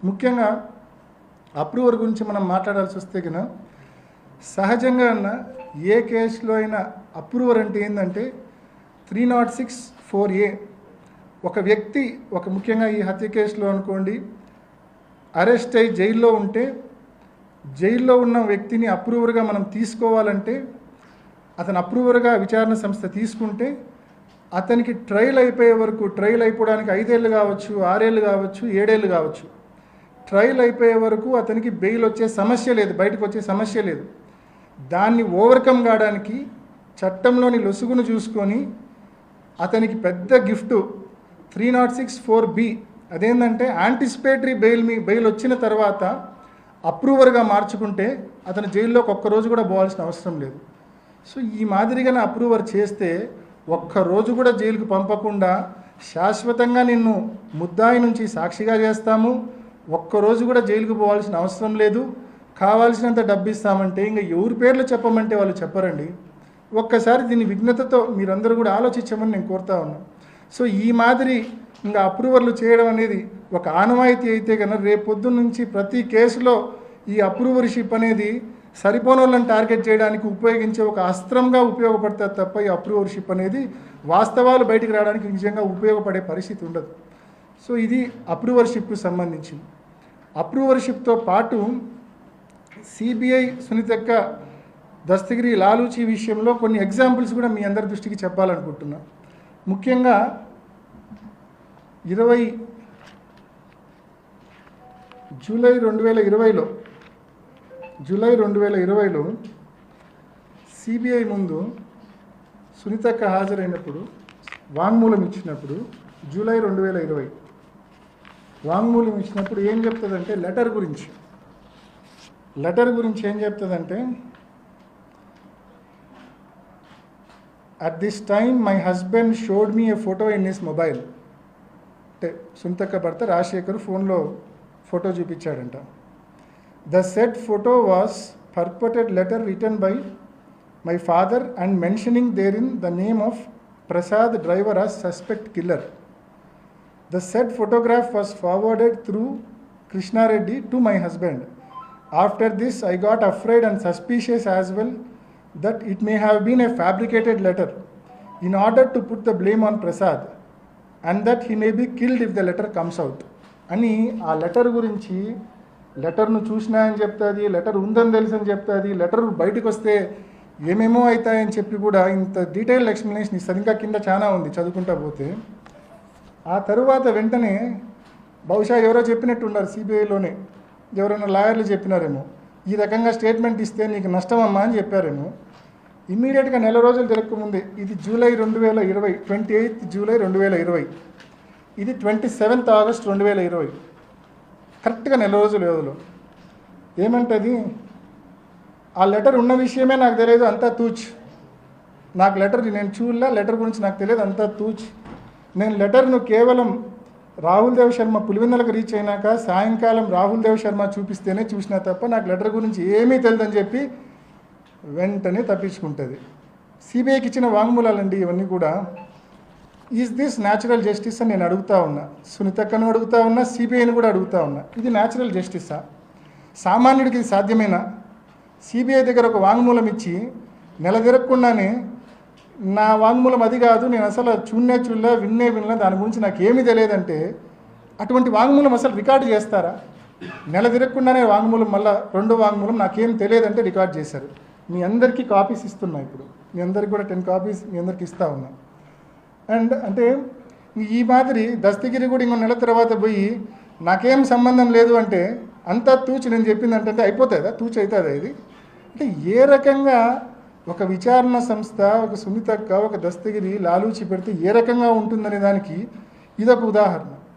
ముఖ్యంగా అప్రూవర్ గురించి మనం మాట్లాడాల్సి వస్తే కన్నా సహజంగా ఏ కేసులో అయినా అప్రూవర్ అంటే ఏంటంటే 306(4)A ఒక వ్యక్తి ముఖ్యంగా ఈ హత్య కేసులో అనుకోండి అరెస్ట్ అయ్యి జైల్లో ఉంటే జైల్లో ఉన్న వ్యక్తిని అప్రూవర్గా మనం తీసుకోవాలంటే అతను అప్రూవర్గా విచారణ సంస్థ తీసుకుంటే అతనికి ట్రయల్ అయిపోయే వరకు ట్రయల్ అయిపోవడానికి 5 ఏళ్ళు కావచ్చు 6 ఏళ్ళు కావచ్చు 7 ఏళ్ళు కావచ్చు ట్రయల్ అయిపోయే వరకు అతనికి బెయిల్ వచ్చే సమస్య లేదు, బయటకు వచ్చే సమస్య లేదు. దాన్ని ఓవర్కమ్ కావడానికి చట్టంలోని లొసుగును చూసుకొని అతనికి పెద్ద గిఫ్ట్ 306(4)B అదేంటంటే యాంటిసిపేటరీ బెయిల్ వచ్చిన తర్వాత అప్రూవర్గా మార్చుకుంటే అతను జైల్లోకి ఒక్కరోజు కూడా పోవాల్సిన అవసరం లేదు. సో ఈ మాదిరిగా అప్రూవర్ చేస్తే ఒక్కరోజు కూడా జైలుకు పంపకుండా శాశ్వతంగా నిన్ను ముద్దాయి నుంచి సాక్షిగా చేస్తాము, ఒక్కరోజు కూడా జైలుకు పోవాల్సిన అవసరం లేదు, కావాల్సినంత డబ్బు ఇస్తామంటే ఇంకా ఎవరి పేర్లు చెప్పమంటే వాళ్ళు చెప్పరండి. ఒక్కసారి దీన్ని విఘ్నతతో మీరందరూ కూడా ఆలోచించమని నేను కోరుతా ఉన్నాను. సో ఈ మాదిరి ఇంకా అప్రూవర్లు చేయడం అనేది ఒక ఆనవాయితీ అయితే కన్నా రేపొద్దున నుంచి ప్రతి కేసులో ఈ అప్రూవర్షిప్ అనేది సరిపోని వాళ్ళని టార్గెట్ చేయడానికి ఉపయోగించే ఒక అస్త్రంగా ఉపయోగపడుతుంది తప్ప ఈ అప్రూవర్షిప్ అనేది వాస్తవాలు బయటికి రావడానికి నిజంగా ఉపయోగపడే పరిస్థితి ఉండదు. సో ఇది అప్రూవర్షిప్కు సంబంధించింది. అప్రూవర్షిప్తో పాటు సిబిఐ సునీతక్క దస్తగిరి లాలూచి విషయంలో కొన్ని ఎగ్జాంపుల్స్ కూడా మీ అందరి దృష్టికి చెప్పాలనుకుంటున్నా. ముఖ్యంగా 20 జూలై 2020లో సిబిఐ ముందు సునీతక్క హాజరైనప్పుడు వాంగ్మూలం ఇచ్చినప్పుడు జూలై 2020 వాంగ్మూలం ఇచ్చినప్పుడు ఏం చెప్తుందంటే లెటర్ గురించి ఏం చెప్తుందంటే at this time my husband showed me a photo in his mobile. అంటే సునీతక్క భర్త రాజశేఖర్ ఫోన్లో ఫోటో చూపించాడంట. The said photo was purported letter written by my father and mentioning there in the name of Prasad driver as suspect killer. The said photograph was forwarded through Krishna Reddy to my husband. After this, I got afraid and suspicious as well that it may have been a fabricated letter in order to put the blame on Prasad and that he may be killed if the letter comes out. అని ఆ letter గురించి లెటర్ను చూసినా అని చెప్తుంది, letter ఉందని తెలుసు అని చెప్తుంది, లెటర్ బయటకు వస్తే ఏమేమో అవుతాయని చెప్పి కూడా ఇంత డీటెయిల్డ్ ఎక్స్ప్లెనేషన్ ఇస్తారు. ఇంకా కింద చాలా ఉంది చదువుకుంటా పోతే. ఆ తరువాత వెంటనే బహుశా ఎవరో చెప్పినట్టు ఉన్నారు సిబిఐలోనే, ఎవరైనా లాయర్లు చెప్పినారేమో, ఈ రకంగా స్టేట్మెంట్ ఇస్తే నీకు నష్టమమ్మా అని చెప్పారేమో. ఇమ్మీడియట్గా నెల రోజులు తిరగకముందే, ఇది జూలై 2020, 28 జూలై 2020, ఇది 27 ఆగస్ట్ 2020, కరెక్ట్గా నెల రోజుల వ్యవధిలో ఏమంటుంది, ఆ లెటర్ ఉన్న విషయమే నాకు తెలియదు, అంతా తూచ్. నాకు లెటర్ నేను చూడలే, లెటర్ గురించి నాకు తెలియదు, అంతా తూచ్. నేను లెటర్ను కేవలం రాహుల్ దేవ్ శర్మ పులివెందులకు రీచ్ అయినాక సాయంకాలం రాహుల్ దేవ్ శర్మ చూపిస్తేనే చూసినా తప్ప నాకు లెటర్ గురించి ఏమీ తెలియదని చెప్పి వెంటనే తప్పించుకుంటుంది. సిబిఐకి ఇచ్చిన వాంగ్మూలాలండి ఇవన్నీ కూడా. ఈజ్ దిస్ న్యాచురల్ జస్టిస్ అని నేను అడుగుతా ఉన్నా, సునీతక్కను అడుగుతా ఉన్నా, సిబిఐని కూడా అడుగుతా ఉన్నా. ఇది న్యాచురల్ జస్టిసా? సామాన్యుడికి ఇది సాధ్యమేనా? సిబిఐ దగ్గర ఒక వాంగ్మూలం ఇచ్చి నెల తిరగకుండానే నా వాంగ్మూలం అది కాదు, నేను అసలు చూడలే వినలే, దాని గురించి నాకు ఏమీ తెలియదంటే అటువంటి వాంగ్మూలం అసలు రికార్డు చేస్తారా? నెల తిరగకుండానే వాంగ్మూలం, మళ్ళీ రెండో వాంగ్మూలం నాకేం తెలియదంటే రికార్డ్ చేశారు. మీ అందరికీ కాపీస్ ఇస్తున్నా, ఇప్పుడు మీ అందరికీ కూడా 10 కాపీస్ మీ అందరికి ఇస్తా ఉన్నా. అండ్ అంటే ఈ మాదిరి దస్తగిరి కూడా ఇంకో నెల తర్వాత పోయి నాకేం సంబంధం లేదు అంటే అంతా తూచి నేను చెప్పింది అంటే అయిపోతుందా? తూచి అవుతుందా ఇది? అంటే ఏ రకంగా ఒక విచారణ సంస్థ, ఒక సునీతక్క, ఒక దస్తగిరి లాలూచి పెడితే ఏ రకంగా ఉంటుందనే దానికి ఇదొక ఉదాహరణ.